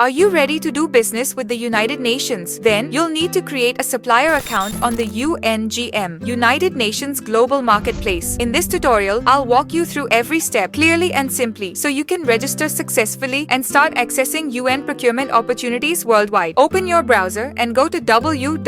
Are you ready to do business with the United Nations? Then you'll need to create a supplier account on the UNGM, United Nations Global Marketplace. In this tutorial, I'll walk you through every step clearly and simply so you can register successfully and start accessing UN procurement opportunities worldwide. Open your browser and go to www.ungm.org.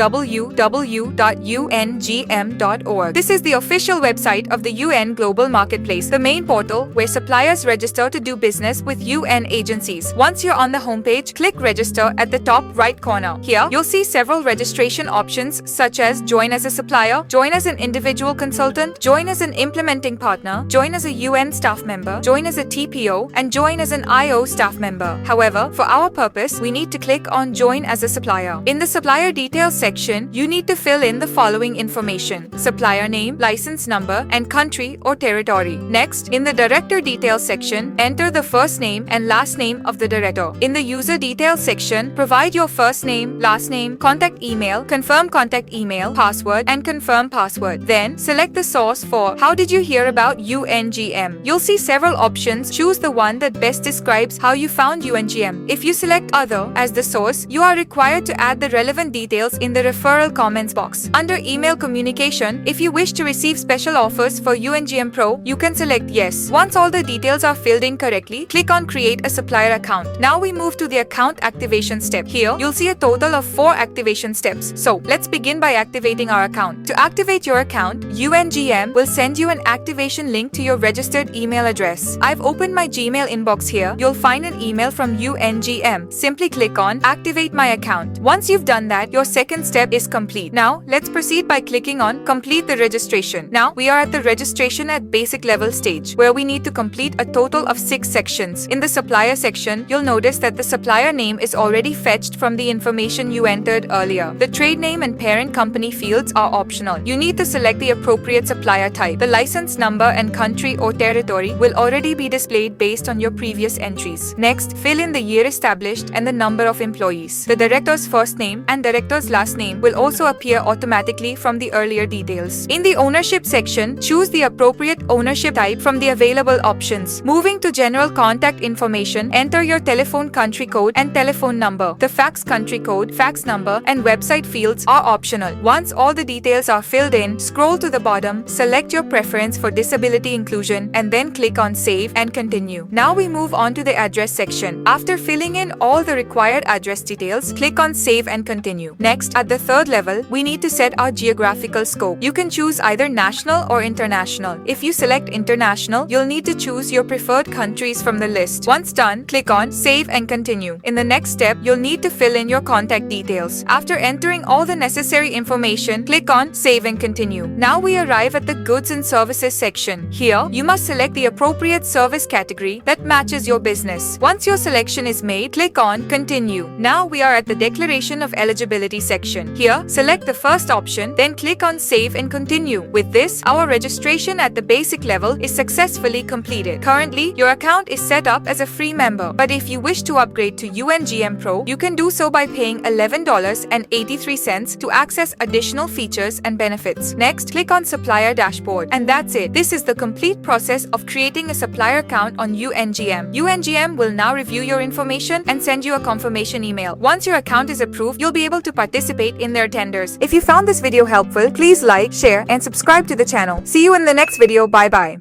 This is the official website of the UN Global Marketplace, the main portal where suppliers register to do business with UN agencies. Once you're on the homepage, click Register at the top right corner. Here, you'll see several registration options such as join as a supplier, join as an individual consultant, join as an implementing partner, join as a UN staff member, join as a TPO, and join as an IO staff member. However, for our purpose, we need to click on Join as a supplier. In the supplier details section, you need to fill in the following information: supplier name, license number, and country or territory. Next, in the director details section, enter the first name and last name of the director. In the user details section, provide your first name, last name, contact email, confirm contact email, password, and confirm password. Then, select the source for How did you hear about UNGM? You'll see several options. Choose the one that best describes how you found UNGM. If you select Other as the source, you are required to add the relevant details in the referral comments box. Under email communication, if you wish to receive special offers for UNGM Pro, you can select Yes. Once all the details are filled in correctly, click on Create a Supplier Account. Now we move to the account activation step. Here, you'll see a total of 4 activation steps. So, let's begin by activating our account. To activate your account, UNGM will send you an activation link to your registered email address. I've opened my Gmail inbox here. You'll find an email from UNGM. Simply click on Activate My Account. Once you've done that, your second step is complete. Now, let's proceed by clicking on Complete the registration. Now, we are at the registration at basic level stage, where we need to complete a total of 6 sections. In the supplier section, you'll notice that the supplier name is already fetched from the information you entered earlier. The trade name and parent company fields are optional. You need to select the appropriate supplier type. The license number and country or territory will already be displayed based on your previous entries. Next, fill in the year established and the number of employees. The director's first name and director's last name will also appear automatically from the earlier details. In the ownership section, choose the appropriate ownership type from the available options. Moving to general contact information, enter your telephone country code and telephone number. The fax country code, fax number, and website fields are optional. Once all the details are filled in, scroll to the bottom, select your preference for disability inclusion, and then click on Save and Continue. Now we move on to the address section. After filling in all the required address details, click on Save and Continue. Next, at the third level, we need to set our geographical scope. You can choose either national or international. If you select international, you'll need to choose your preferred countries from the list. Once done, click on Save and Continue. In the next step, you'll need to fill in your contact details. After entering all the necessary information, click on Save and Continue. Now we arrive at the Goods and Services section. Here, you must select the appropriate service category that matches your business. Once your selection is made, click on Continue. Now we are at the Declaration of Eligibility section. Here, select the first option, then click on Save and Continue. With this, our registration at the basic level is successfully completed. Currently, your account is set up as a free member, but if you wish to upgrade to UNGM Pro, you can do so by paying $11.83 to access additional features and benefits. Next, click on Supplier Dashboard. And that's it. This is the complete process of creating a supplier account on UNGM. UNGM will now review your information and send you a confirmation email. Once your account is approved, you'll be able to participate in their tenders. If you found this video helpful, please like, share, and subscribe to the channel. See you in the next video. Bye-bye.